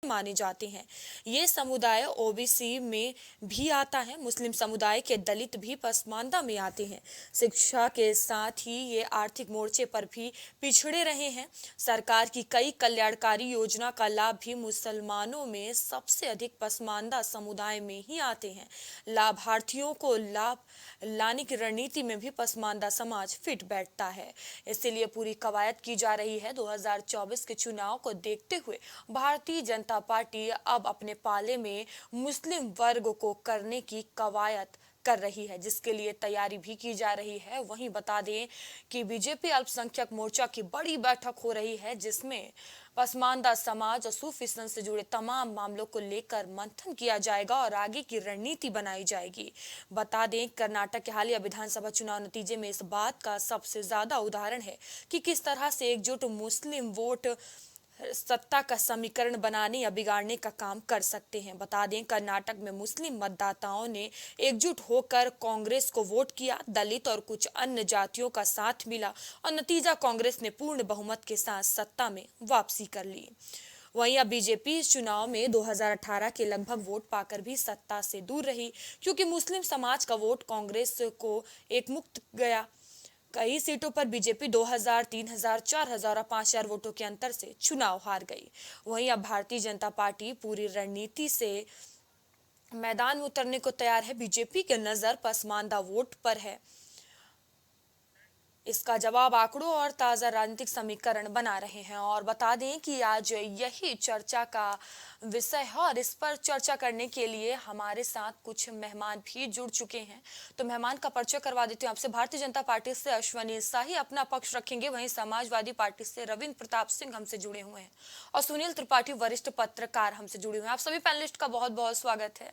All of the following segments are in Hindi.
माने जाते हैं। ये समुदाय ओबीसी में भी आता है। मुस्लिम समुदाय के दलित भी पसमानदा में आते हैं। शिक्षा के साथ ही ये आर्थिक मोर्चे पर भी पिछड़े रहे हैं। सरकार की कई कल्याणकारी योजना का लाभ भी मुसलमानों में सबसे अधिक पसमानदा समुदाय में ही आते हैं। लाभार्थियों को लाभ लाने की रणनीति में भी पसमानदा समाज फिट बैठता है। इसीलिए पूरी कवायद की जा रही है। 2024 के चुनाव को देखते हुए भारतीय जनता पार्टी अब अपने पाले में मुस्लिम वर्ग को करने की कवायद कर रही है, जिसके लिए तैयारी भी की जा रही है। वहीं बता दें कि बीजेपी अल्पसंख्यक मोर्चा की बड़ी बैठक हो रही है, जिसमें पसमानदा समाज और सूफी संघ से जुड़े तमाम मामलों को लेकर मंथन किया जाएगा और आगे की रणनीति बनाई जाएगी। बता दें, कर्नाटक के हालिया विधानसभा चुनाव नतीजे में इस बात का सबसे ज्यादा उदाहरण है कि किस तरह से एकजुट मुस्लिम वोट सत्ता का समीकरण बनाने या बिगाड़ने का काम कर सकते हैं। बता दें, कर्नाटक में मुस्लिम मतदाताओं ने एकजुट होकर कांग्रेस को वोट किया। दलित और कुछ अन्य जातियों का साथ मिला और नतीजा कांग्रेस ने पूर्ण बहुमत के साथ सत्ता में वापसी कर ली। वहीं अब बीजेपी इस चुनाव में 2018 के लगभग वोट पाकर भी सत्ता से दूर रही, क्योंकि मुस्लिम समाज का वोट कांग्रेस को एक मुक्त गया। कई सीटों पर बीजेपी 2000, 3000, 4000 और 5000 वोटों के अंतर से चुनाव हार गई। वहीं अब भारतीय जनता पार्टी पूरी रणनीति से मैदान में उतरने को तैयार है। बीजेपी की नजर पसमानदा वोट पर है। इसका जवाब आंकड़ों और ताजा राजनीतिक समीकरण बना रहे हैं। और बता दें कि आज यही चर्चा का विषय है और इस पर चर्चा करने के लिए हमारे साथ कुछ मेहमान भी जुड़ चुके हैं। तो मेहमान का परिचय करवा देती हूँ आपसे। भारतीय जनता पार्टी से अश्वनी शाही अपना पक्ष रखेंगे। वहीं समाजवादी पार्टी से रविंद्र प्रताप सिंह हमसे जुड़े हुए हैं और सुनील त्रिपाठी वरिष्ठ पत्रकार हमसे जुड़े हुए हैं। आप सभी पैनलिस्ट का बहुत बहुत स्वागत है।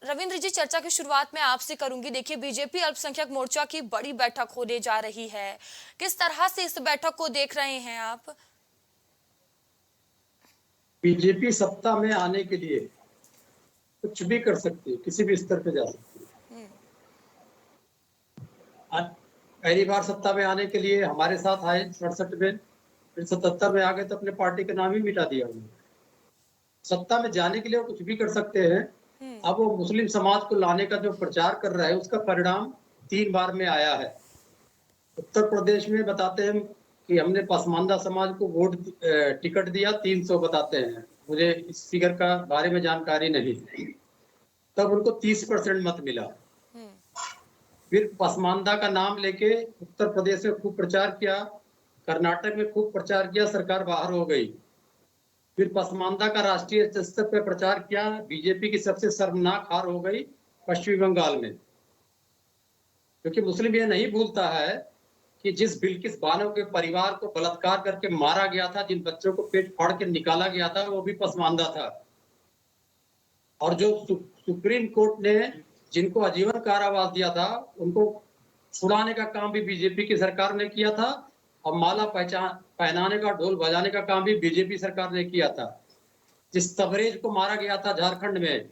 रविंद्र जी, चर्चा की शुरुआत मैं आपसे करूंगी। देखिए, बीजेपी अल्पसंख्यक मोर्चा की बड़ी बैठक होने जा रही है। किस तरह से इस बैठक को देख रहे हैं आप? बीजेपी सत्ता में आने के लिए कुछ भी कर सकती है, किसी भी स्तर पे जा सकती है। पहली बार सत्ता में आने के लिए हमारे साथ आए 67 में, फिर 77 में आ गए तो अपने पार्टी का नाम ही मिटा दिया उन्होंने। सत्ता में जाने के लिए वो कुछ भी कर सकते हैं। अब वो मुस्लिम समाज को लाने का जो प्रचार कर रहा है, उसका परिणाम 3 बार में आया है। उत्तर प्रदेश में बताते हैं कि हमने पसमानदा समाज को वोट टिकट दिया, 300 बताते हैं। मुझे इस फिगर का बारे में जानकारी नहीं, तब उनको 30% मत मिला। फिर पसमानदा का नाम लेके उत्तर प्रदेश में खूब प्रचार किया, कर्नाटक में खूब प्रचार किया, सरकार बाहर हो गई। फिर पसमानदा का राष्ट्रीय स्तर पर प्रचार किया, बीजेपी की सबसे शर्मनाक हार हो गई पश्चिमी बंगाल में। क्योंकि मुस्लिम ये नहीं भूलता है कि जिस बिल्किस बानो के परिवार को बलात्कार करके मारा गया था, जिन बच्चों को पेट फाड़ के निकाला गया था, वो भी पसमानदा था। और जो सुप्रीम कोर्ट ने जिनको आजीवन कारावास दिया था, उनको छुड़ाने का काम भी बीजेपी की सरकार ने किया था और माला पहनाने का, ढोल बजाने का काम भी बीजेपी सरकार ने किया था। जिस तबरेज को मारा गया था झारखंड में,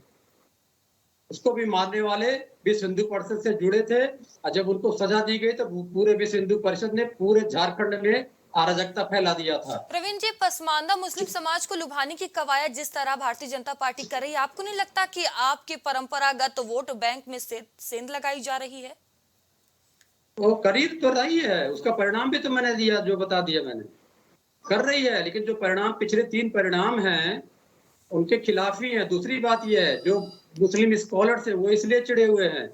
उसको भी मारने वाले विश्व हिंदू परिषद से जुड़े थे और जब उनको सजा दी गई तो पूरे विश्व हिंदू परिषद ने पूरे झारखंड में अराजकता फैला दिया था। प्रवीण जी, पसमानदा मुस्लिम समाज को लुभाने की कवायद जिस तरह भारतीय जनता पार्टी कर रही है, आपको नहीं लगता कि आपके परंपरागत वोट बैंक में सेंध लगाई जा रही है? वो करीब तो रही है, उसका परिणाम भी तो मैंने दिया, जो बता दिया मैंने, कर रही है। लेकिन जो परिणाम, पिछले 3 परिणाम हैं, उनके खिलाफ ही है। दूसरी बात यह है, जो मुस्लिम स्कॉलर्स हैं वो इसलिए चिड़े हुए हैं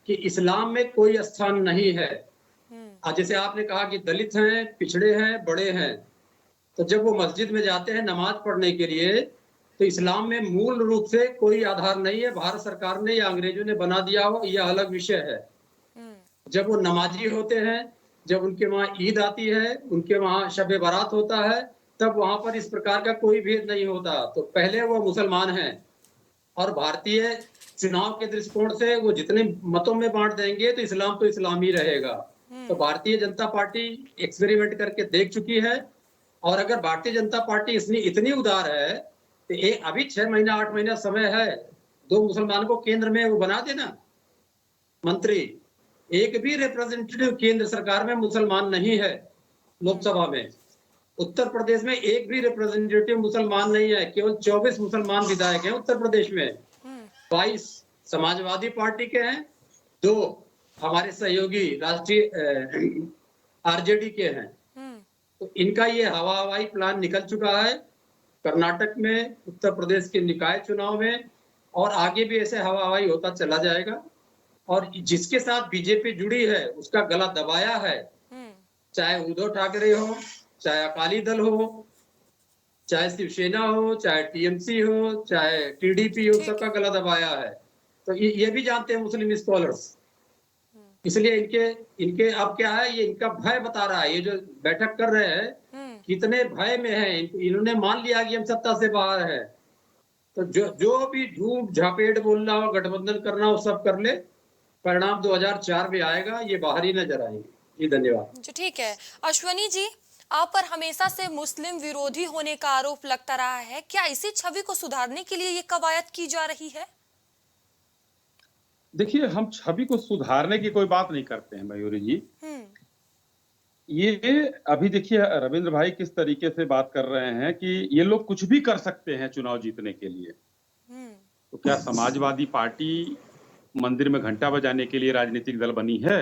कि इस्लाम में कोई स्थान नहीं है। जैसे आपने कहा कि दलित हैं, पिछड़े हैं, बड़े हैं, तो जब वो मस्जिद में जाते हैं नमाज पढ़ने के लिए, तो इस्लाम में मूल रूप से कोई आधार नहीं है। भारत सरकार ने या अंग्रेजों ने बना दिया हो, यह अलग विषय है। जब वो नमाजी होते हैं, जब उनके वहां ईद आती है, उनके वहां शब बारात होता है, तब वहां पर इस प्रकार का कोई भेद नहीं होता। तो पहले वो मुसलमान हैं और भारतीय चुनाव के दृष्टिकोण से वो जितने मतों में बांट देंगे तो इस्लाम ही रहेगा। तो भारतीय जनता पार्टी एक्सपेरिमेंट करके देख चुकी है। और अगर भारतीय जनता पार्टी इतनी उदार है तो अभी 6 महीना 8 महीना समय है, 2 मुसलमानों को केंद्र में वो बना देना मंत्री। एक भी रिप्रेजेंटेटिव केंद्र सरकार में मुसलमान नहीं है लोकसभा में। उत्तर प्रदेश में एक भी रिप्रेजेंटेटिव मुसलमान नहीं है, केवल 24 मुसलमान विधायक हैं उत्तर प्रदेश में। 22 समाजवादी पार्टी के हैं, 2 हमारे सहयोगी राष्ट्रीय आरजेडी के हैं। तो इनका ये हवाई प्लान निकल चुका है कर्नाटक में, उत्तर प्रदेश के निकाय चुनाव में, और आगे भी ऐसे हवाई होता चला जाएगा। और जिसके साथ बीजेपी जुड़ी है उसका गला दबाया है, चाहे उद्धव ठाकरे हो, चाहे अकाली दल हो, चाहे शिवसेना हो, चाहे टीएमसी हो, चाहे टीडीपी हो, सबका गला दबाया है। तो ये भी जानते हैं मुस्लिम स्कॉलर्स। इसलिए इनके अब क्या है, ये इनका भय बता रहा है। ये जो बैठक कर रहे हैं कितने भय में है, इन्होंने मान लिया कि हम सत्ता से बाहर है। तो जो भी झूठ झापेट बोलना हो, गठबंधन करना हो, सब कर ले, परिणाम 2004 में आएगा, ये बाहर ही नजर आएंगे। जी धन्यवाद। जी ठीक है। अश्वनी जी, आप पर हमेशा से मुस्लिम विरोधी होने का आरोप लगता रहा है, क्या इसी छवि को सुधारने के लिए ये कवायद की जा रही है? देखिए, हम छवि को सुधारने की कोई बात नहीं करते हैं मयूरी जी। ये अभी देखिए रविंद्र भाई किस तरीके से बात कर रहे हैं कि ये लोग कुछ भी कर सकते हैं चुनाव जीतने के लिए। तो क्या समाजवादी पार्टी मंदिर में घंटा बजाने के लिए राजनीतिक दल बनी है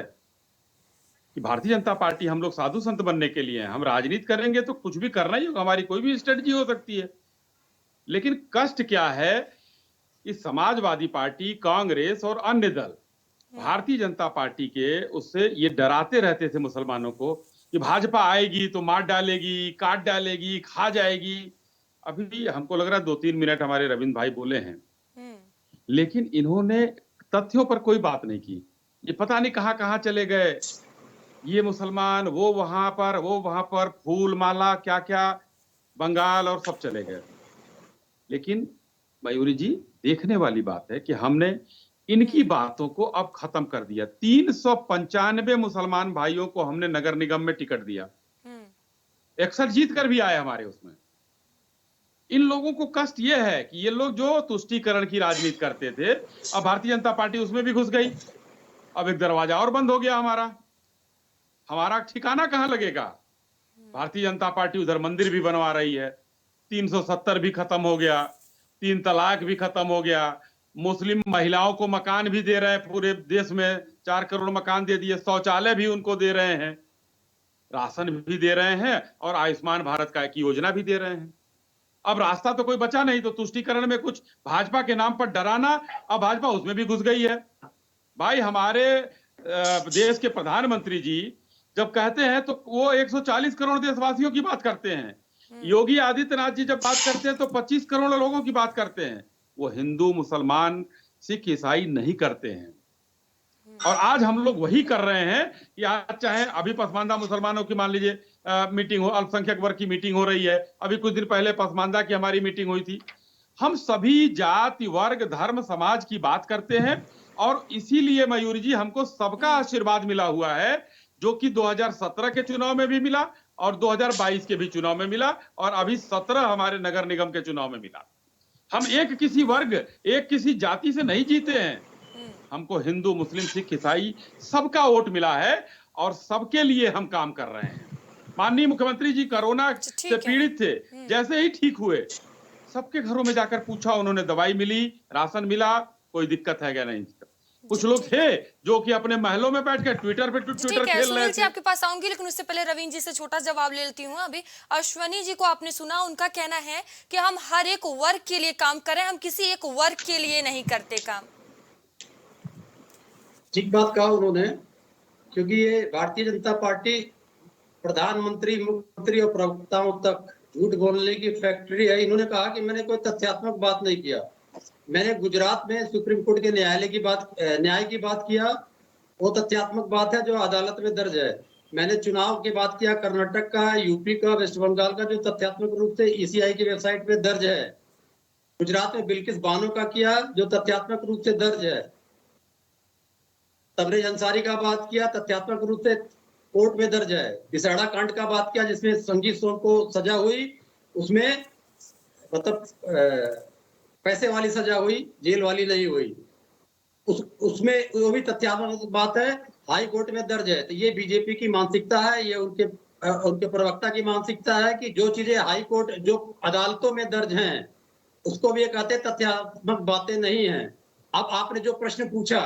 कि भारतीय जनता पार्टी हम लोग साधु संत बनने के लिए हैं? हम राजनीति करेंगे तो कुछ भी करना ही होगा, हमारी कोई भी स्ट्रेटजी हो सकती है। लेकिन कष्ट क्या है, इस समाजवादी पार्टी, कांग्रेस और अन्य दल भारतीय जनता पार्टी के उससे ये डराते रहते थे मुसलमानों को कि भाजपा आएगी तो मार डालेगी, काट डालेगी, खा जाएगी। अभी हमको लग रहा है 2-3 मिनट हमारे रविंद्र भाई बोले हैं, लेकिन इन्होंने तथ्यों पर कोई बात नहीं की। ये पता नहीं कहां कहां चले गए, ये मुसलमान, वो वहां पर, फूल माला क्या क्या, बंगाल और सब चले गए। लेकिन मयूरी जी, देखने वाली बात है कि हमने इनकी बातों को अब खत्म कर दिया। 395 मुसलमान भाइयों को हमने नगर निगम में टिकट दिया, 61 जीत कर भी आए हमारे उसमें। इन लोगों को कष्ट यह है कि ये लोग जो तुष्टीकरण की राजनीति करते थे, अब भारतीय जनता पार्टी उसमें भी घुस गई। अब एक दरवाजा और बंद हो गया हमारा ठिकाना कहां लगेगा? भारतीय जनता पार्टी उधर मंदिर भी बनवा रही है, 370 भी खत्म हो गया, 3 तलाक भी खत्म हो गया, मुस्लिम महिलाओं को मकान भी दे रहे हैं, पूरे देश में 4 करोड़ मकान दे दिए, शौचालय भी उनको दे रहे हैं, राशन भी दे रहे हैं और आयुष्मान भारत का की योजना भी दे रहे हैं। अब रास्ता तो कोई बचा नहीं, तो तुष्टीकरण में कुछ भाजपा के नाम पर डराना, अब भाजपा उसमें भी घुस गई है। भाई, हमारे देश के प्रधानमंत्री जी जब कहते हैं तो वो 140 करोड़ देशवासियों की बात करते हैं। योगी आदित्यनाथ जी जब बात करते हैं तो 25 करोड़ लोगों की बात करते हैं। वो हिंदू, मुसलमान, सिख, ईसाई नहीं करते हैं। और आज हम लोग वही कर रहे हैं कि आज चाहे अभी पसमानदा मुसलमानों की मान लीजिए मीटिंग हो, अल्पसंख्यक वर्ग की मीटिंग हो रही है, अभी कुछ दिन पहले पसमानदा की हमारी मीटिंग हुई थी। हम सभी जाति, वर्ग, धर्म, समाज की बात करते हैं और इसीलिए मयूरी जी हमको सबका आशीर्वाद मिला हुआ है, जो कि 2017 के चुनाव में भी मिला और 2022 के भी चुनाव में मिला और अभी 17 हमारे नगर निगम के चुनाव में मिला। हम एक किसी वर्ग, एक किसी जाति से नहीं जीते हैं। हमको हिंदू, मुस्लिम, सिख, ईसाई सबका वोट मिला है और सबके लिए हम काम कर रहे हैं। माननीय मुख्यमंत्री जी कोरोना से पीड़ित थे, जैसे ही ठीक हुए सबके घरों में जाकर पूछा, उन्होंने दवाई मिली, राशन मिला, कोई दिक्कत है क्या नहीं। कुछ लोग थे जो कि अपने महलों में बैठ कर ट्विटर खेल रहे थे। आपके पास आऊंगी, लेकिन उससे पहले रवीन जी से छोटा जवाब ले लेती हूँ। अभी अश्वनी जी को आपने सुना, उनका कहना है कि हम हर एक वर्ग के लिए काम करें, हम किसी एक वर्ग के लिए नहीं करते काम। ठीक बात कहा उन्होंने, क्योंकि ये भारतीय जनता पार्टी प्रधानमंत्री, मुख्यमंत्री और प्रवक्ताओं तक झूठ बोलने की फैक्ट्री है। इन्होंने कहा कि मैंने कोई तथ्यात्मक बात नहीं किया। मैंने गुजरात में सुप्रीम कोर्ट के न्याय की बात किया, वो तथ्यात्मक बात है जो अदालत में दर्ज है। मैंने चुनाव की बात किया, कर्नाटक का, यूपी का, वेस्ट बंगाल का, जो तथ्यात्मक रूप से ईसीआई की वेबसाइट पे दर्ज है। गुजरात में बिल्किस बानो का किया, जो तथ्यात्मक रूप से दर्ज है। तबरेज अंसारी का बात किया, तथ्यात्मक रूप से कोर्ट में दर्ज है। बिसाड़ा कांड का बात किया, जिसमें संजीव सोम को सजा हुई, उसमें मतलब पैसे वाली सजा हुई, जेल वाली नहीं हुई। उसमें वो भी तथ्यात्मक बात है, हाई कोर्ट में दर्ज है। तो ये बीजेपी की मानसिकता है, ये उनके उनके प्रवक्ता की मानसिकता है कि जो चीजें हाई कोर्ट, जो अदालतों में दर्ज हैं, उसको भी ये कहते तथ्यात्मक बातें नहीं हैं। अब आपने जो प्रश्न पूछा,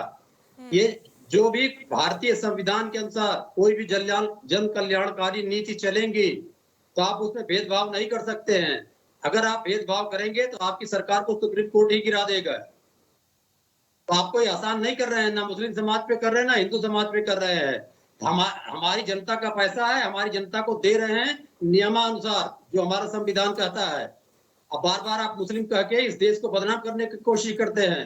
ये जो भी भारतीय संविधान के अनुसार कोई भी जन कल्याणकारी नीति चलेंगी, तो आप उसमें भेदभाव नहीं कर सकते हैं। अगर आप भेदभाव करेंगे तो आपकी सरकार को सुप्रीम कोर्ट ही गिरा देगा। तो आप कोई आसान नहीं कर रहे हैं, ना मुस्लिम समाज पे कर रहे हैं, ना हिंदू समाज पे कर रहे हैं। हमारी जनता का पैसा है, हमारी जनता को दे रहे हैं नियमानुसार, जो हमारा संविधान कहता है। अब बार-बार आप मुस्लिम कह के इस देश को बदनाम करने की कोशिश करते हैं।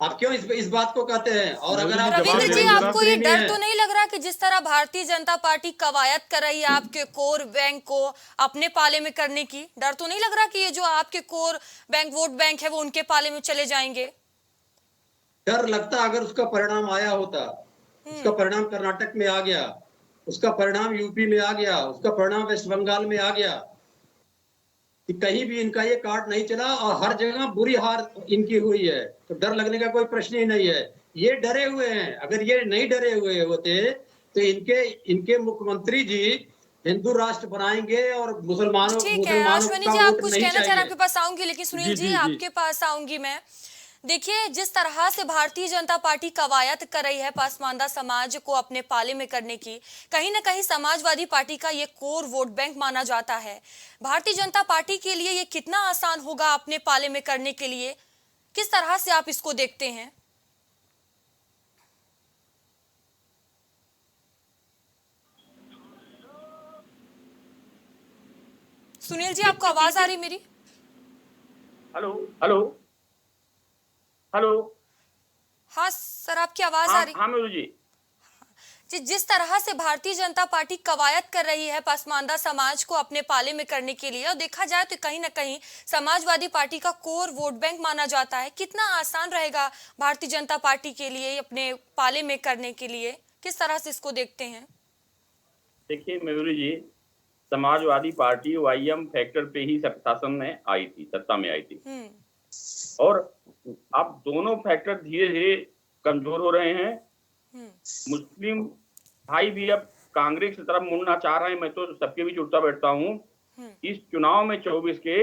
आप क्यों इस बात को कहते हैं? और अगर आप रविंद्र जी, आपको ये डर तो हैं, नहीं लग रहा कि जिस तरह भारतीय जनता पार्टी कवायद कर रही है आपके कोर बैंक को अपने पाले में करने की, डर तो नहीं लग रहा कि ये जो आपके कोर बैंक, वोट बैंक है, वो उनके पाले में चले जाएंगे? डर लगता अगर उसका परिणाम आया होता। उसका परिणाम कर्नाटक में आ गया, उसका परिणाम यूपी में आ गया, उसका परिणाम वेस्ट बंगाल में आ गया कि कहीं भी इनका ये कार्ड नहीं चला और हर जगह बुरी हार इनकी हुई है, तो डर लगने का कोई प्रश्न ही नहीं है। ये डरे हुए हैं। अगर ये नहीं डरे हुए होते तो इनके मुख्यमंत्री जी हिंदू राष्ट्र बनाएंगे और मुसलमानों ठीक है मुसलमानों अश्वनी का जी, आप वोट कुछ नहीं कहना चाह रहे हैं, चाहिए। आपके पास आऊंगी, लेकिन सुनील जी आपके पास आऊंगी मैं। देखिए, जिस तरह से भारतीय जनता पार्टी कवायद कर रही है पासमानदा समाज को अपने पाले में करने की, कहीं ना कहीं समाजवादी पार्टी का ये कोर वोट बैंक माना जाता है। भारतीय जनता पार्टी के लिए ये कितना आसान होगा अपने पाले में करने के लिए? किस तरह से आप इसको देखते हैं? सुनील जी, आपको आवाज आ रही मेरी? Hello hello hello. हाँ सर, आपकी आवाज आ हाँ रही हाँ मेरू जी। जी। जिस तरह से भारतीय जनता पार्टी कवायद कर रही है पासमानदा समाज को अपने पाले में करने के लिए, और देखा जाए तो कहीं ना कहीं समाजवादी पार्टी का कोर वोट बैंक माना जाता है, कितना आसान रहेगा भारतीय जनता पार्टी के लिए अपने पाले में करने के लिए? किस तरह से इसको देखते हैं? देखिए मेरू जी, समाजवादी पार्टी वाईएम फैक्टर पे ही शासन में आई थी, सत्ता में आई थी। और अब दोनों फैक्टर धीरे धीरे कमजोर हो रहे हैं। मुस्लिम भाई भी अब कांग्रेस की तरफ मुड़ना चाह रहे हैं। मैं तो सबके बीच उठता बैठता हूँ। इस चुनाव में 24 के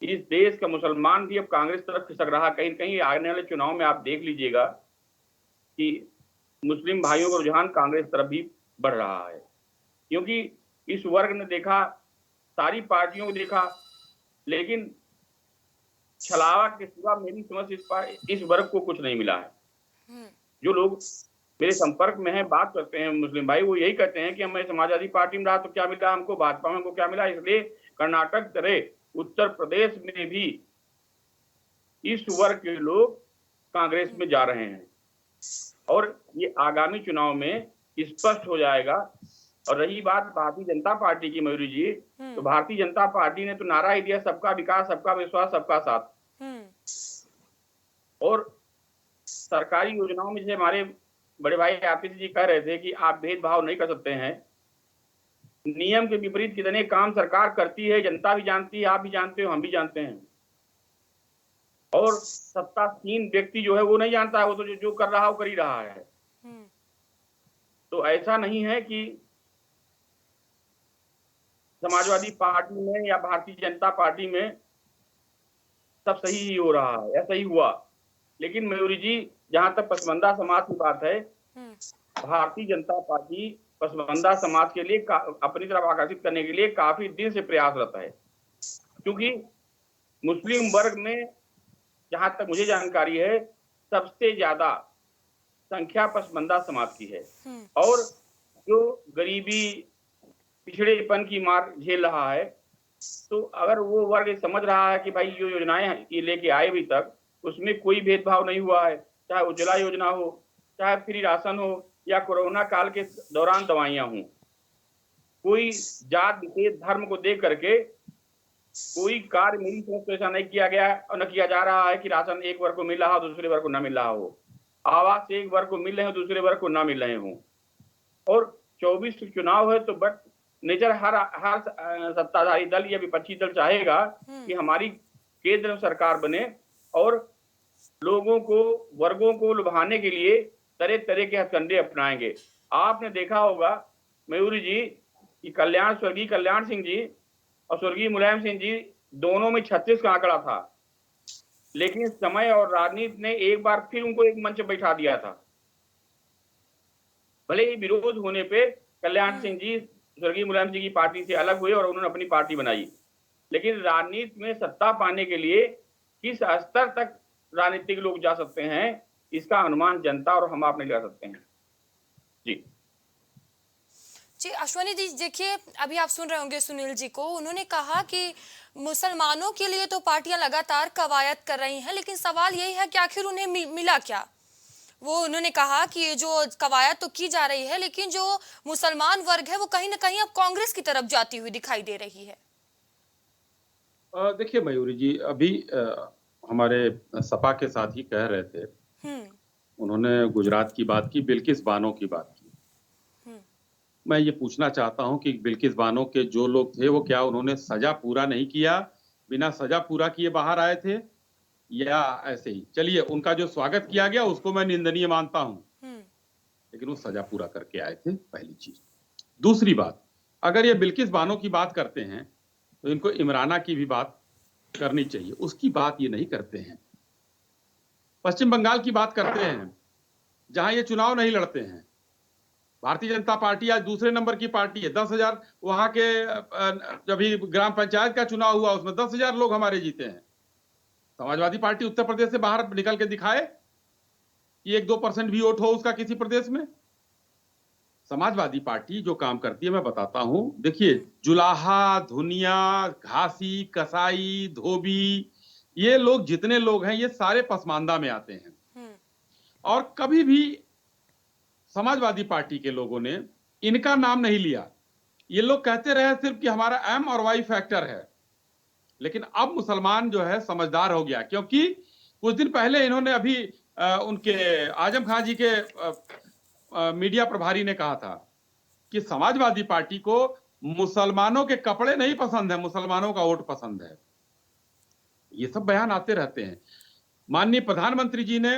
इस देश का मुसलमान भी अब कांग्रेस तरफ खिसक रहा। कहीं कहीं आने वाले चुनाव में आप देख लीजिएगा कि मुस्लिम भाइयों का रुझान कांग्रेस तरफ भी बढ़ रहा है, क्योंकि इस वर्ग ने देखा, सारी पार्टियों को देखा, लेकिन छलावा के सिवा मेरी समझ इस वर्ग को कुछ नहीं मिला है। जो लोग मेरे संपर्क में हैं, बात करते हैं मुस्लिम भाई, वो यही कहते हैं कि हमें समाजवादी पार्टी में रहा तो क्या मिला हमको, भाजपा में हमको क्या मिला। इसलिए कर्नाटक तरह उत्तर प्रदेश में भी इस वर्ग के लोग कांग्रेस में जा रहे हैं और ये आगामी चुनाव में स्पष्ट हो जाएगा। और रही बात भारतीय जनता पार्टी की मयूरी जी, तो भारतीय जनता पार्टी ने तो नारा ही दिया, सबका विकास, सबका विश्वास, सबका साथ। और सरकारी योजनाओं में जैसे हमारे बड़े भाई आतिश जी कह रहे थे कि आप भेदभाव नहीं कर सकते हैं, नियम के विपरीत कितने काम सरकार करती है, जनता भी जानती है, आप भी जानते हो, हम भी जानते हैं। और सत्तासीन व्यक्ति जो है वो नहीं जानता है, वो तो जो कर रहा है वो कर ही रहा है। तो ऐसा नहीं है कि समाजवादी पार्टी में या भारतीय जनता पार्टी में सब सही ही हो रहा है, ऐसा ही हुआ। लेकिन मयूरी जी, जहां तक पसमानदा समाज की बात है, भारतीय जनता पार्टी पसमानदा समाज के लिए अपनी तरफ आकर्षित करने के लिए काफी दिन से प्रयासरत है, क्योंकि मुस्लिम वर्ग में जहां तक मुझे जानकारी है सबसे ज्यादा संख्या पसमानदा समाज की है। और जो गरीबी पिछड़ेपन की मार झेल रहा है, तो अगर वो वर्ग समझ रहा है कि भाई जो योजनाएं ये लेके आए अभी तक, उसमें कोई भेदभाव नहीं हुआ है, चाहे उज्ज्वला योजना हो, चाहे फ्री राशन हो, या कोरोना काल के दौरान दवाइयां हों, कोई जात विशेष धर्म को देख करके कोई कार्य मेरी समझ तो ऐसा नहीं किया गया और न किया जा रहा है कि राशन एक वर्ग को मिल रहा हो, दूसरे वर्ग को न मिल रहा हो, आवास एक वर्ग को मिल रहे हो, दूसरे वर्ग को न मिल रहे हो। और 24 चुनाव है, तो बट नेचर हर सत्ताधारी दल या विपक्षी दल चाहेगा कि हमारी केंद्र सरकार बने और लोगों को, वर्गों को लुभाने के लिए तरह तरह के हथकंडे अपनाएंगे। आपने देखा होगा मयूरी जी कि स्वर्गीय कल्याण सिंह जी और स्वर्गीय मुलायम सिंह जी दोनों में 36 का आंकड़ा था, लेकिन समय और राजनीति ने एक बार फिर उनको एक मंच बैठा दिया था। भले ही विरोध होने पे कल्याण सिंह जी स्वर्गीय मुलायम सिंह की पार्टी से अलग हुए और उन्होंने अपनी पार्टी बनाई, लेकिन राजनीति में सत्ता पाने के लिए किस स्तर तक राजनीतिक लोग जा सकते हैं, इसका अनुमान जनता और हम आप नहीं लगा सकते हैं। जी जी अश्वनी जी, देखिए अभी आप सुन रहे होंगे सुनील जी को, उन्होंने कहा कि मुसलमानों के लिए तो पार्टियां लगातार कवायद कर रही हैं, लेकिन सवाल यही है कि आखिर उन्हें मिला क्या। वो उन्होंने कहा कि ये जो कवायद तो की जा रही है, लेकिन जो मुसलमान वर्ग है वो कहीं ना कहीं अब कांग्रेस की तरफ जाती हुई दिखाई दे रही है। देखिए मयूरी जी, अभी हमारे सपा के साथ ही कह रहे थे, उन्होंने गुजरात की बात की, बिल्किस बानो की बात की। मैं ये पूछना चाहता हूं कि बिल्किस बानो के जो लोग थे वो क्या उन्होंने सजा पूरा नहीं किया, बिना सजा पूरा किए बाहर आए थे, या ऐसे ही? चलिए, उनका जो स्वागत किया गया उसको मैं निंदनीय मानता हूं, लेकिन वो सजा पूरा करके आए थे, पहली चीज। दूसरी बात, अगर ये बिल्किस बानो की बात करते हैं तो इनको इमराना की भी बात करनी चाहिए, उसकी बात ये नहीं करते हैं। पश्चिम बंगाल की बात करते हैं जहां ये चुनाव नहीं लड़ते हैं। भारतीय जनता पार्टी आज दूसरे नंबर की पार्टी है। 10,000 वहां के जब भी ग्राम पंचायत का चुनाव हुआ उसमें 10,000 लोग हमारे जीते हैं। समाजवादी पार्टी उत्तर प्रदेश से बाहर निकल के दिखाए कि 1-2% भी वोट हो उसका किसी प्रदेश में। समाजवादी पार्टी जो काम करती है मैं बताता हूं, देखिए, जुलाहा, धुनिया, घासी, कसाई, धोबी, ये लोग जितने लोग हैं ये सारे पसमानदा में आते हैं, और कभी भी समाजवादी पार्टी के लोगों ने इनका नाम नहीं लिया। ये लोग कहते रहे सिर्फ कि हमारा एम और वाई फैक्टर है, लेकिन अब मुसलमान जो है समझदार हो गया, क्योंकि कुछ दिन पहले इन्होंने अभी उनके आजम खान जी के मीडिया प्रभारी ने कहा था कि समाजवादी पार्टी को मुसलमानों के कपड़े नहीं पसंद है, मुसलमानों का वोट पसंद है। ये सब बयान आते रहते हैं। माननीय प्रधानमंत्री जी ने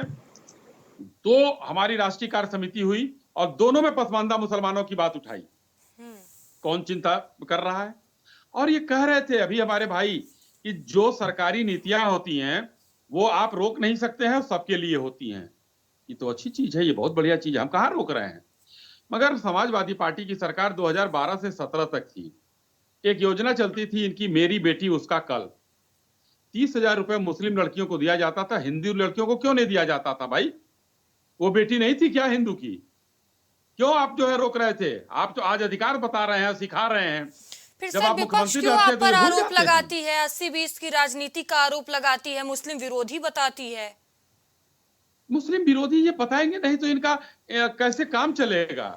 हमारी राष्ट्रीय कार्य समिति हुई और दोनों में पसमानदा मुसलमानों की बात उठाई। कौन चिंता कर रहा है? और ये कह रहे थे अभी हमारे भाई कि जो सरकारी नीतियां होती हैं वो आप रोक नहीं सकते हैं, सबके लिए होती हैं। ये तो अच्छी चीज है, ये बहुत बढ़िया चीज है, हम कहां रोक रहे हैं। मगर समाजवादी पार्टी की सरकार 2012 से 17 तक थी, एक योजना चलती थी इनकी, मेरी बेटी उसका कल। 30,000 रुपए मुस्लिम लड़कियों को दिया जाता था, हिंदू लड़कियों को क्यों नहीं दिया जाता था भाई? वो बेटी नहीं थी क्या हिंदू की? क्यों आप जो है रोक रहे थे? आप तो आज अधिकार बता रहे हैं, सिखा रहे हैं। फिर सर विपक्ष क्यों आप पर आरोप लगाती है, 80-20 की राजनीति का आरोप लगाती है, मुस्लिम विरोधी बताती है? मुस्लिम विरोधी ये बताएंगे नहीं तो इनका कैसे काम चलेगा?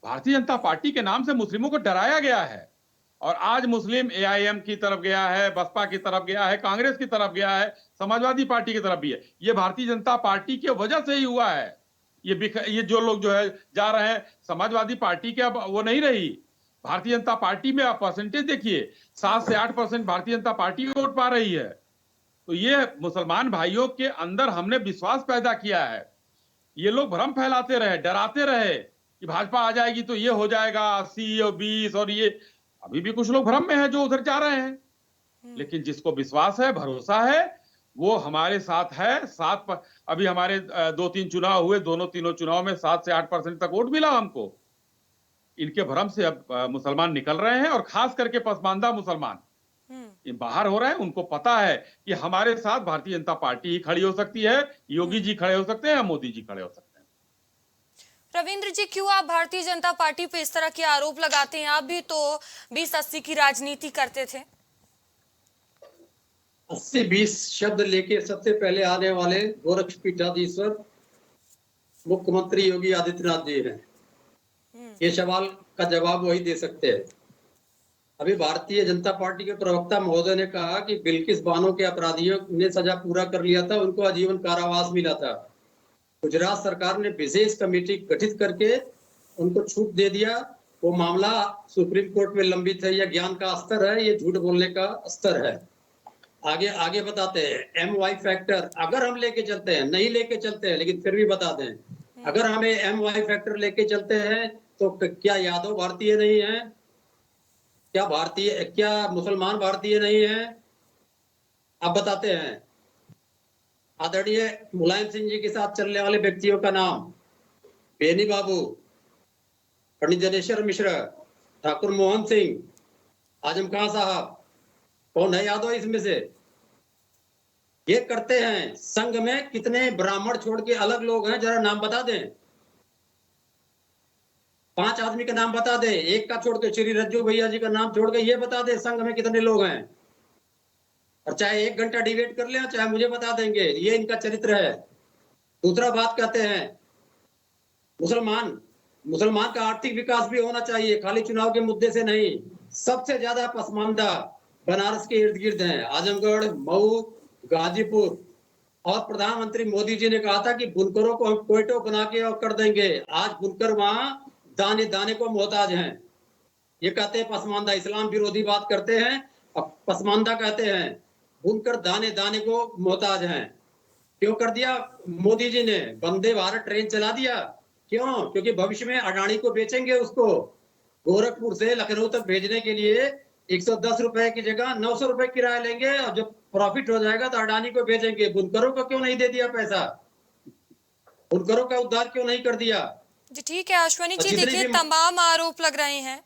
भारतीय जनता पार्टी के नाम से मुस्लिमों को डराया गया है, और आज मुस्लिम एआईएम की तरफ गया है, बसपा की तरफ गया है, कांग्रेस की तरफ गया है, समाजवादी पार्टी की तरफ भी है। ये भारतीय जनता पार्टी की वजह से ही हुआ है। ये जो लोग जो है जा रहे हैं, समाजवादी पार्टी के अब वो नहीं रही। भारतीय जनता पार्टी में आप परसेंटेज देखिए, 7 से 8% भारतीय जनता पार्टी वोट पा रही है। तो ये मुसलमान भाइयों के अंदर हमने विश्वास पैदा किया है। ये लोग भ्रम फैलाते रहे, डराते रहे कि भाजपा आ जाएगी तो ये हो जाएगा 80 और 20, और ये अभी भी कुछ लोग भ्रम में है जो उधर जा रहे हैं। लेकिन जिसको विश्वास है, भरोसा है, वो हमारे साथ है। अभी हमारे 2-3 चुनाव हुए, तीनों चुनाव में 7 से 8% तक वोट मिला हमको। इनके भ्रम से अब मुसलमान निकल रहे हैं, और खास करके पसमानदा मुसलमान बाहर हो रहे हैं। उनको पता है कि हमारे साथ भारतीय जनता पार्टी ही खड़ी हो सकती है, योगी जी खड़े हो सकते हैं या मोदी जी खड़े हो सकते हैं। रविंद्र जी, क्यों आप भारतीय जनता पार्टी पे इस तरह के आरोप लगाते हैं? आप भी तो 20-80 की राजनीति करते थे। 80-20 शब्द लेके सबसे पहले आने वाले गोरक्षपीठाधीश्वर मुख्यमंत्री योगी आदित्यनाथ जी हैं। ये सवाल का जवाब वही दे सकते हैं। अभी भारतीय जनता पार्टी के प्रवक्ता महोदय ने कहा कि बिल्किस बानो के अपराधियों ने सजा पूरा कर लिया था, उनको आजीवन कारावास मिला था। गुजरात सरकार ने विशेष कमेटी गठित करके उनको छूट दे दिया। वो मामला सुप्रीम कोर्ट में लंबित है। यह ज्ञान का स्तर है, ये झूठ बोलने का स्तर है। आगे बताते हैं MY फैक्टर, अगर हम लेके चलते हैं, नहीं लेके चलते हैं लेकिन फिर भी बता दें, अगर हमें MY फैक्टर लेके चलते हैं तो क्या यादव भारतीय नहीं है? क्या मुसलमान भारतीय नहीं है? अब बताते हैं। आदरणीय मुलायम सिंह जी के साथ चलने वाले व्यक्तियों का नाम: बेनी बाबू, पंडित जनेश्वर मिश्र, ठाकुर मोहन सिंह, आजम खान साहब। कौन है यादव इसमें से? ये करते हैं। संघ में कितने ब्राह्मण छोड़ के अलग लोग हैं, जरा नाम बता दें। 5 आदमी का नाम बता दे, एक का छोड़ के, श्री रज्जू भैया जी का नाम छोड़ के ये बता दे संघ में कितने लोग हैं। और चाहे 1 घंटा डिबेट कर ले, चाहे मुझे बता देंगे। ये इनका चरित्र है। दूसरा बात कहते हैं, मुसलमान का आर्थिक विकास भी होना चाहिए, खाली चुनाव के मुद्दे से नहीं। सबसे ज्यादा पसमानदा बनारस के इर्द गिर्द हैं, आजमगढ़, मऊ, गाजीपुर। और प्रधानमंत्री मोदी जी ने कहा था कि बुनकरों को हम क्वेटो बना के और कर देंगे। आज बुनकर वहां दाने दाने को मोहताज हैं। ये कहते हैं पसमानदा, इस्लाम विरोधी बात करते हैं और पसमानदा कहते हैं। बुनकर दाने दाने को मोहताज हैं। क्यों कर दिया मोदी जी ने? वंदे भारत ट्रेन चला दिया। क्यों? क्योंकि भविष्य में अडानी को बेचेंगे उसको। गोरखपुर से लखनऊ तक भेजने के लिए 110 रुपए की जगह 900 रुपए किराया लेंगे, और जब प्रॉफिट हो जाएगा तो अडानी को भेजेंगे। बुनकरों को क्यों नहीं दे दिया पैसा? बुनकरों का उद्धार क्यों नहीं कर दिया? जी ठीक है अश्वनी जी, जितने देखिए भी- तमाम आरोप लग रहे हैं।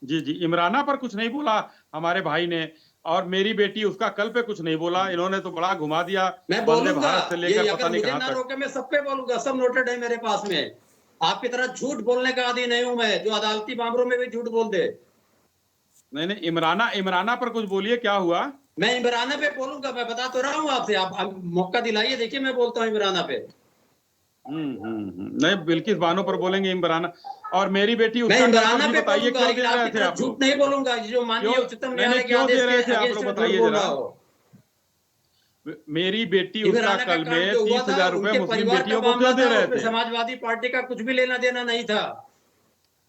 जी जी, इमराना पर कुछ नहीं बोला हमारे भाई ने, और मेरी बेटी उसका कल पे कुछ नहीं बोला। इन्होंने तो बड़ा घुमा दिया मैं वंदे बोलूंगा, भारत से ये लेकर अगर पता नहीं मुझे कहां ना तक। रोके मैं सब पे बोलूंगा, सब नोटेड है मेरे पास में। आपकी तरह झूठ बोलने का आदी नहीं हूं मैं, जो अदालती मामलों में भी झूठ बोल दे। नहीं नहीं, इमराना पर कुछ बोलिए, क्या हुआ? मैं इमराना पे बोलूंगा, मैं बता तो रहा हूँ आपसे। आप मौका दिलाइए, देखिए मैं बोलता हूँ इमराना पे। नहीं, बिल्किस बानो पर बोलेंगे इमराना। और मेरी बेटी मैं उसका इमराना कल पे बताइए बोलूंगा, क्यों लेकिन दे रहे आपकी थे तरह आप झूठ लोग? नहीं बोलूंगा जो माननीय क्यों? उच्चतम नहीं, न्यायालय के क्यों आदेश दे रहे के थे आप अगेंस्ट लोग, झूठ बताइए बोल जरा। रहा हो। मेरी बेटी उसका इमराना का कल कांड में जो हुआ था, 30,000 रुपए उनके मुस्लिम परिवार का बेटियों को मामला क्यों दे था, रहे उसमें थे? समाजवादी पार्टी का कुछ भी लेना देना नहीं था।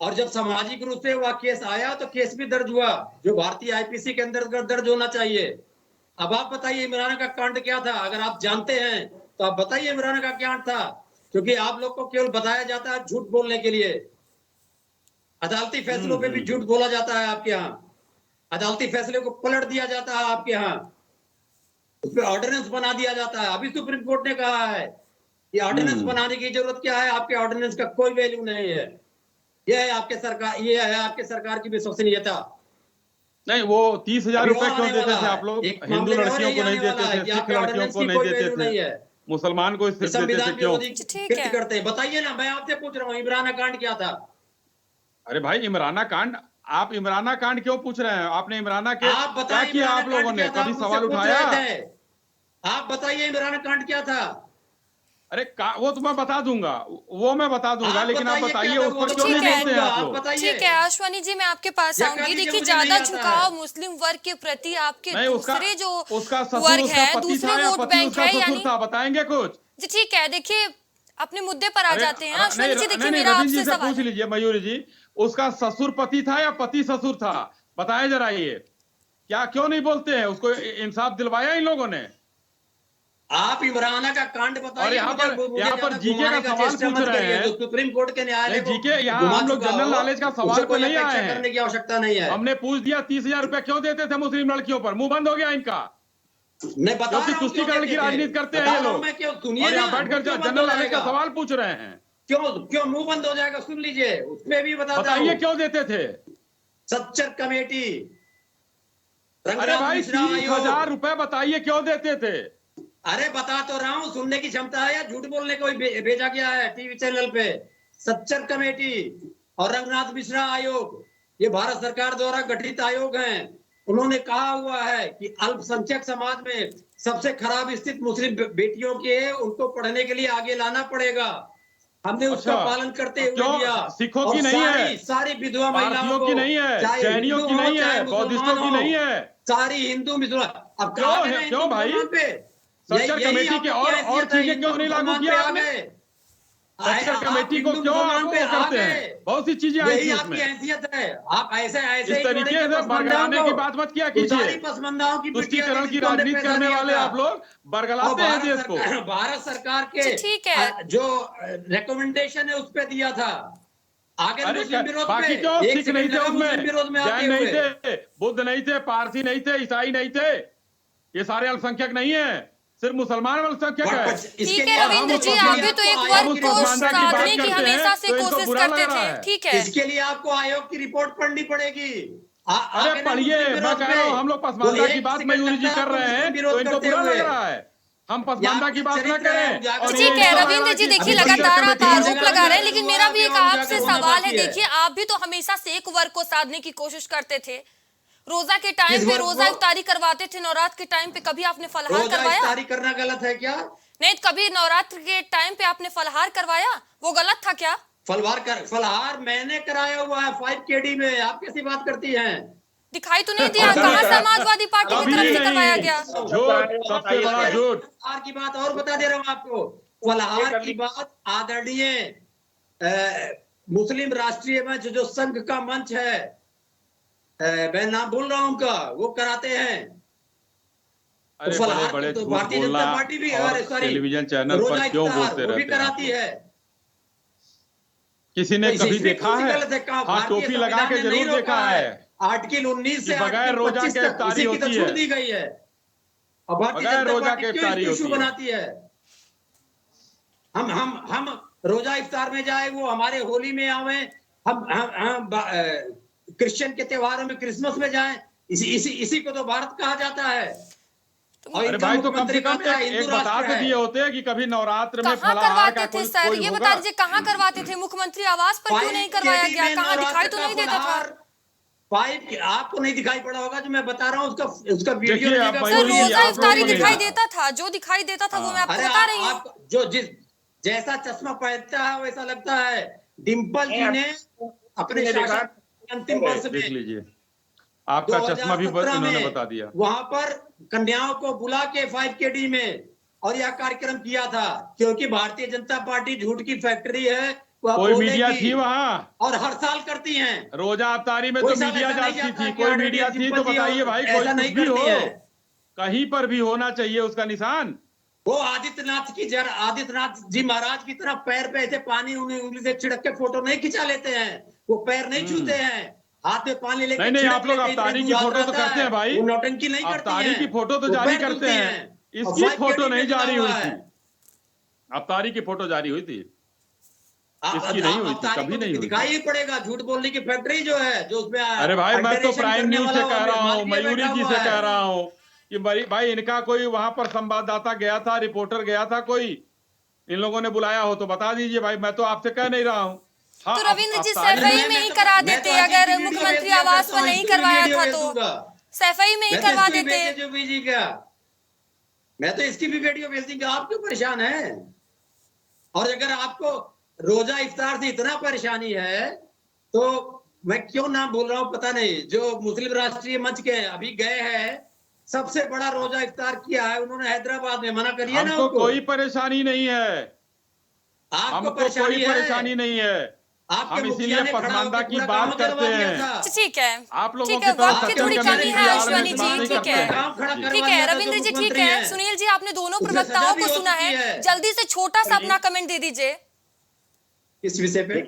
और जब सामाजिक रूप से वह केस आया तो केस भी दर्ज हुआ, जो भारतीय आईपीसी के अंतर्गत दर्ज होना चाहिए। अब आप बताइए इमरान का कांड क्या था? अगर आप जानते हैं तो आप बताइए इमरान का क्या था। क्योंकि आप लोग को केवल बताया जाता है झूठ बोलने के लिए। अदालती फैसलों पे भी झूठ बोला जाता है आपके यहाँ। अदालती फैसले को पलट दिया जाता है आपके यहाँ, उस पर ऑर्डिनेंस बना दिया जाता है। अभी सुप्रीम कोर्ट ने कहा है कि ऑर्डिनेंस बनाने की जरूरत क्या है, आपके ऑर्डिनेंस का कोई वैल्यू नहीं है। यह है आपके सरकार की विश्वसनीयता। नहीं, वो 30,000 अभी रुपए और क्यों आने देते वाला थे है, आप लोग? एक हिंदू मामले में और लड़कियों यही को नहीं आने वाला देते है थे, कि सिख आपके लड़कियों ऑर्डिनेंस को की नहीं कोई देते वैल्यू थे, नहीं है। मुसलमान को ये सिर्फ देते थे। संविधान क्यों? विरोधी ठीक कृत्य है। करते हैं। बताइए ना, मैं आपसे पूछ रहा हूँ इमरान कांड क्या था? अरे भाई, इमराना कांड, आप इमराना कांड क्यों पूछ रहे हैं? आपने इमराना के आप क्या बताइए किया? इमरान आप लोगों कांड ने क्या था? कभी आप मुझसे सवाल पूछ उठाया? रहे थे। आप बताइए इमरान कांड क्या था? अरे वो तो मैं बता दूंगा, वो मैं बता दूंगा, लेकिन आप बताइए क्या था? उस वो पर तो क्यों ठीक नहीं है। बोलते हैं आप आप लोग? बताइए। ठीक है अश्वनी जी, मैं आपके पास या आऊंगी। कह दीजिए देखिए मुझे नहीं ज्यादा आता झुकाव है। मुस्लिम वर्ग के प्रति आपके नहीं, दूसरे जो उसका ससुर वर्ग उसका है, पति दूसरे था या वोट पति बैंक उसका है, ससुर यानी था? बताएंगे कुछ? जी ठीक है। देखिए अपने मुद्दे पर आ अरे जाते हैं नहीं अश्वनी जी। देखिए नहीं, मेरा रविंद्र जी आपसे से सवाल पूछ है। लीजिए, मयूरी जी, उसका ससुर पति था या पति ससुर था? बताएं जरा। ये क्या क्यों नहीं बोलते हैं? उसको इंसाफ दिलवाया इन लोगों ने? आप इमराना का कांड और बताइए। यहाँ पर ज्यादा जीके का घुमाने का सवाल चेष्टा पूछ मत रहे करिए। हैं। जो सुप्रीम कोर्ट के न्यायालय नहीं, को जीके यहाँ घुमा हम लोग चुका जनरल हो, नॉलेज का उससे सवाल पे कोई नहीं अपेक्षा आए हैं। करने की आवश्यकता नहीं है। हमने पूछ दिया 30,000 रुपए क्यों देते थे मुस्लिम लड़कियों पर? मुंह बंद हो गया इनका, मैं बता क्योंकि रहा हूँ क्यों तुष्टीकरण की देते थे। राजनीति करते हैं बता ये रहा हूँ लोग। मैं क्यों। सुनिए और ना, यहाँ बैठकर क्यों बंद जनरल हो नॉलेज का जाएगा? सवाल पूछ रहे हैं। क्यों मुंह बंद हो जाएगा? सुन लीजिए, उसमें भी बताता बताइए हूँ। क्यों देते थे? सच्चर कमेटी, अरे रंगनाथ भाई, मिश्रा 30,000 आयोग। रुपए बताइए क्यों देते थे? अरे बता तो रहा हूँ, सुनने की क्षमता है या झूठ बोलने को भेजा गया है टीवी चैनल पे? सच्चर कमेटी और रंगनाथ मिश्रा आयोग, ये भारत सरकार द्वारा गठित आयोग हैं। उन्होंने कहा हुआ है कि अल्पसंख्यक समाज में सबसे खराब स्थिति मुस्लिम बेटियों की है, उनको पढ़ने के लिए आगे लाना पड़ेगा। हमने उसका अच्छा, पालन करते हुए क्यों? दिया। सिखों और की नहीं है, सारी विधवा महिलाओं पारसियों को, की नहीं है, चाहे जैनियों हिंदू की हो नहीं चाहे है, बौद्धिस्टों मुसलमान की हो, नहीं है। सारी हिंदू मुसलमान। अब क्यों कहा है? ना क्यों हिंदू भाई? मुसलमान पे सच्चर यही कमेटी के आपकी और हैसियत है, चीजें हिंदू क्यों नहीं लागू मुसलमान किया पे आ आपने? गए। सच्चर कमेटी को हिंदू क्यों मुसलमान आप पे वो आ करते हैं? गए। बहुत सी चीजें आई यही थी आपकी उसमें। हैसियत है। आप ऐसे इस ही तरीके जोड़ेंगे से पसमंदाओं बरगलाने को। की बात मत किया तो कीजिए। सारी पसमंदाओं की पिटिया तुष्टीकरण की जिसको हमने राजनीति पैसा करने दिया वाले था। आप लोग और बरगलाते हैं देश को। भारत सरकार के जी ठीक है। जो रिकमेंडेशन है उस पे दिया था। आगे अरे मुस्लिम विरोध बाकी में, क्यों एक सिख नहीं सेकंड थे लगा उसमें, मुस्लिम विरोध में आते जैन नहीं हुए। थे, बुद्ध नहीं थे, पारसी नहीं थे, ईसाई नहीं थे, ये सारे अल्पसंख्यक नहीं है, सिर्फ मुसलमान अल्पसंख्यक है। ठीक है और हम रविंद्र उस जी, पसमानदा- आप भी तो एक हम वर्ग उस को पसमानदा की बात साधने की करते हैं, हमेशा से तो इनको कोशिश बुरा लग करते रहा थे। है। ठीक है, इसके लिए आपको आयोग की रिपोर्ट पढ़नी पड़ेगी। अरे आगे ना पढ़िए, मुस्लिम मैं विरोध कह रहा हूँ, में। हम लोग वो पसमानदा की एक बात सेकंड मयूरी जी लगता है कर आपको रहे हैं, मुस्लिम तो विरोध इनको करते बुरा हुए। लग रहा है। हम पसमानदा की बात न चरित्र है, करें। उजागर और होना ये ठीक है चाहिए। रविंद्र जी, देखिए अभी लगातार पंचायत आप कमेटी आरोप जगह लगा रहे हैं, उजागर लेकिन हुआ, मेरा भी अभी एक और आपसे उजागर होना सवाल है। बाकी है। देखिए, आप भी तो हमेशा से एक वर्ग को साधने की कोशिश करते थे। रोजा के टाइम किस पे वर्ग रोजा को? इफ्तारी करवाते थे, नवरात्र के टाइम पे कभी आपने फलाहार रोजा करवाया? इफ्तारी करना गलत है क्या? नहीं, कभी नवरात्र के टाइम पे आपने फलाहार करवाया, वो गलत था क्या? फलहार मैंने कराया हुआ है 5KD में, आप कैसी बात करती हैं? दिखाई तो नहीं दिया, कहाँ समाजवादी पार्टी की कभी तरफ से करवाया नहीं, गया? झूठ, सबसे बड़ा झूठ। फलहार की बात और बता दे रहा हूँ आपको। फलहार की बात आदरणीय मुस्लिम राष्ट्रीय मंच, जो संघ का मंच है, मैं नाम बोल रहा हूँ उनका, वो कराते हैं। अरे फलहार बड़े बड़े तो झूठ भारतीय बोलना, जनता पार्टी भी, और सॉरी, टेलीविजन चैनल रोजा पर क्यों इफ्तार बोलते वो भी रहते हैं आप कराती लोग? है। किसी ने तो कभी इसमें देखा कौन सी है? गलत है? कहा हाँ, भारतीय टोपी लगा संविधान के ने नहीं जरूर देखा रोका है आर्टिकल 19 कि से बगैर आर्टिकल रोजा 25 के तक इफ्तारी इसी की तो होती छूट है। दी गई है। अब भारतीय बगैर जनता रोजा पार्टी के क्यों इफ्तारी इसको इशू होती है। बनाती है? हम रोजा इफ्तार में जाए, वो हमारे होली में आवे, हम क्रिश्चियन के त्योहारों में, क्रिसमस में जाए, इसी को तो भारत कहा जाता है। और अरे इनका भाई, तो कम मुख्यमंत्री से कम कहता है एक हिंदू बता राष्ट्र तो है। दिए होते हैं कि कभी नवरात्र में कहाँ फलाहार का करवाते थे कोई सर? कोई ये होगा। बता दीजिए, कहाँ करवाते थे? मुख्यमंत्री आवास पर क्यों नहीं करवाया 5KD गया? में कहाँ? दिखाई नवरात्र तो का नहीं देता था? फलहार, 5 आपको नहीं दिखाई पड़ा होगा, जो मैं बता रहा हूँ उसका वीडियो देखिए, नहीं आप देखा, सर, मयूरी जी, रोजा आप लोगों इफ्तारी को नहीं दिखाई देखा। देता था, जो दिखाई देता था वो मैं आपको अरे बता रही हूँ। आप जो जैसा चश्मा पहनता है वैसा लगता है। डिम्पल जी ने अपने शासन के अंतिम वर्ष देख में लीजिए, आपका चश्मा भी 2017 इन्होंने में बता दिया। वहां पर कन्याओं को बुला के 5KD में और यह कार्यक्रम किया था, क्योंकि भारतीय जनता पार्टी झूठ की फैक्ट्री है। वह कोई मीडिया बोलेगी थी वहां? और हर साल करती हैं। रोजा अफ्तारी में कोई तो साल मीडिया ऐसा नहीं जाती जाता थी, कि कोई आदरणीय मीडिया थी डिम्पल तो जी बताइए भाई, कोई ऐसा कुछ नहीं भी हो, करती हैं। कहीं पर भी होना चाहिए उसका निशान। वो आदित्यनाथ जी महाराज की तरह पैर पे ऐसे पानी उंगली से छिड़क के फोटो नहीं खिंचा लेते हैं। वो पैर नहीं छूते हैं, हाथ में पानी लेके नहीं, छिड़क आप लोग लेते हैं, अफ्तारी इतनी की दूर फोटो हाथ तो रहता करते हैं है। भाई, वो नौटंकी नहीं करती अफ्तारी हैं। की फोटो तो वो जारी पैर करते धुलती हैं, और इसकी 5KD फोटो में नहीं जुड़ा जारी हुआ हुई है। थी। अफ्तारी की फोटो जारी हुई थी, इसकी नहीं हुई थी, अफ्तारी कभी को नहीं हुई दिखाई थी। ही पड़ेगा। झूठ बोलने की फैक्ट्री जो है, जो उसमें अरे भाई, मैं तो अल्टरेशन प्राइम करने न्यूज से वाला कह रहा हूँ, मालवीय मयूरी बैठा जी हुआ से है। कह रहा हूँ कि भाई इनका कोई वहां पर संवाददाता गया था, रिपोर्टर गया था, कोई इन लोगों ने बुलाया हो तो बता दीजिए भाई, मैं तो आपसे कह नहीं रहा हूँ। हाँ, तो रविंद्र जी, अफ्तारी सैफई में में ही करा मैं देते, तो आज अगर की वीडियो मुख्यमंत्री भेज दिया आवास करता पर हूँ, नहीं इसको भी करवाया वीडियो था भेज तो दूंगा। सैफई में ही मैं तो करवा इसको भी देते। भेज जो बीजी का, मैं तो इसकी भी वीडियो भेज दूंगा। आप क्यों परेशान हैं? और अगर आपको रोजा इफ्तार से इतना परेशानी है तो मैं क्यों नाम बोल रहा हूँ पता नहीं, जो मुस्लिम राष्ट्रीय मंच के अभी गए हैं, सबसे बड़ा रोजा इफ्तार किया है उन्होंने हैदराबाद में। मना करिए ना हमको उनको। कोई परेशानी नहीं है, आपको हमको परेशानी कोई परेशानी है। नहीं है। आपके हम मुखिया इसीलिए ने खड़ा पसमानदा होकर की पूरा काम बात करते करवा दिया हैं। था। ठीक है, आप लोगों ठीक की है, तरह वक्त की सत्तर थोड़ी कमेटी कमी की है आड़ में अश्वनी इस जी। बात नहीं ठीक करते है, हैं। काम खड़ा जी। करवा ठीक दिया है था जो रविंद्र जी, ठीक मुख्यमंत्री है। हैं। सुनील जी, आपने दोनों उससे प्रवक्ताओं सजा भी को हो सुना चुकी है, है। जल्दी से छोटा सा अपना कमेंट दे दीजिए। इस विषय पे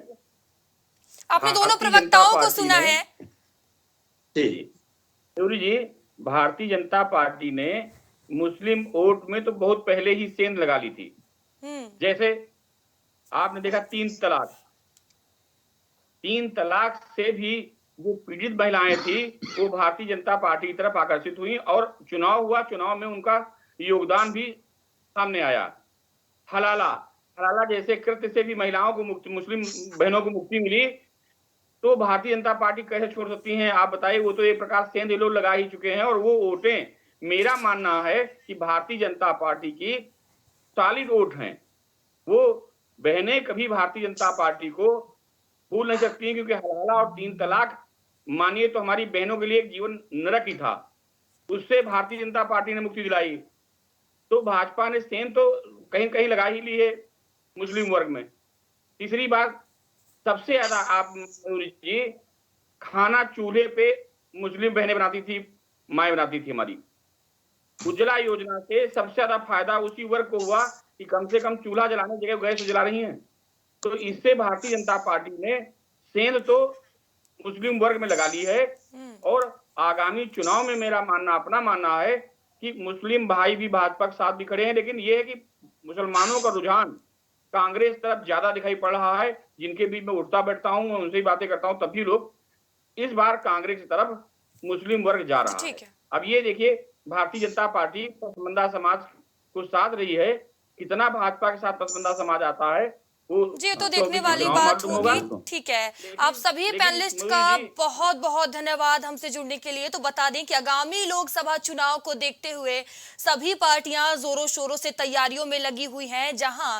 आपने दोनों भारतीय जनता प्रवक्ताओं को पार्टी सुना ने- है। मयूरी जी, भारतीय जनता पार्टी ने मुस्लिम वोट में तो बहुत पहले ही सेंध लगा ली थी। जैसे आपने देखा 3 तलाक से भी जो पीड़ित महिलाएं थी वो भारतीय जनता पार्टी की तरफ आकर्षित हुई और चुनाव हुआ, चुनाव में उनका योगदान भी सामने आया। हलाला जैसे कृत्य से भी महिलाओं को मुक्ति, मुस्लिम बहनों को मुक्ति मिली, तो भारतीय जनता पार्टी कैसे छोड़ सकती हैं आप बताइए। वो तो एक प्रकार सेंध ये लोग लगा ही चुके हैं और वो वोटें, मेरा मानना है कि भारतीय जनता पार्टी की सॉलिड वोट हैं। वो बहनें कभी भारतीय जनता पार्टी को भूल नहीं सकती हैं, क्योंकि हलाला और 3 तलाक मानिए तो हमारी बहनों के लिए एक जीवन नरक ही था, उससे भारतीय जनता पार्टी ने मुक्ति दिलाई। तो भाजपा ने सेंध तो कहीं कहीं लगा ही ली है मुस्लिम वर्ग में। तीसरी बात, सबसे ज्यादा आप जी, खाना चूल्हे पे मुस्लिम बहनें बनाती थी, माएं बनाती थी हमारी। उज्ज्वला योजना से सबसे ज्यादा फायदा उसी वर्ग को हुआ कि कम से कम चूल्हा जलाने की जगह गैस जला रही हैं। तो इससे भारतीय जनता पार्टी ने सेंध तो मुस्लिम वर्ग में लगा ली है। और आगामी चुनाव में मेरा मानना, अपना मानना है कि मुस्लिम भाई भी भाजपा के साथ भी खड़े हैं, लेकिन ये है कि मुसलमानों का रुझान कांग्रेस तरफ ज्यादा दिखाई पड़ रहा है। जिनके बीच में उठता बैठता हूं, मैं उनसे ही बातें करता हूं, तब भी लोग इस बार कांग्रेस की तरफ मुस्लिम वर्ग जा रहा है। अब ये देखिए, भारतीय जनता पार्टी पसमानदा समाज को साथ रही है, कितना भाजपा के साथ पसमानदा समाज आता है जी, तो देखने वाली बात होगी। ठीक है, आप सभी पैनलिस्ट का बहुत बहुत धन्यवाद हमसे जुड़ने के लिए। तो बता दें कि आगामी लोकसभा चुनाव को देखते हुए सभी पार्टियां जोरों शोरों से तैयारियों में लगी हुई हैं। जहां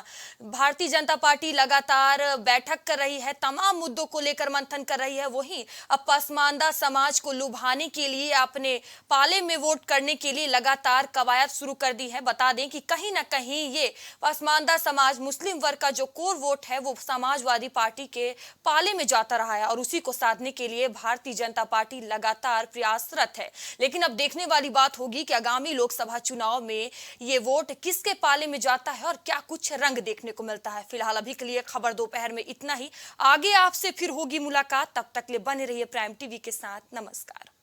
भारतीय जनता पार्टी लगातार बैठक कर रही है, तमाम मुद्दों को लेकर मंथन कर रही है, वहीं अब पसमानदा समाज को लुभाने के लिए, अपने पाले में वोट करने के लिए लगातार कवायद शुरू कर दी है। बता दें कि कहीं ना कहीं ये पसमानदा समाज, मुस्लिम वर्ग का जो कोर वोट है, वो समाजवादी पार्टी के पाले में जाता रहा है और उसी को साधने के लिए भारतीय जनता पार्टी लगातार प्रयासरत है। लेकिन अब देखने वाली बात होगी कि आगामी लोकसभा चुनाव में ये वोट किसके पाले में जाता है और क्या कुछ रंग देखने को मिलता है। फिलहाल अभी के लिए खबर दोपहर में इतना ही। आगे आपसे फिर होगी मुलाकात, तब तक ले बने रहिए प्राइम टीवी के साथ। नमस्कार।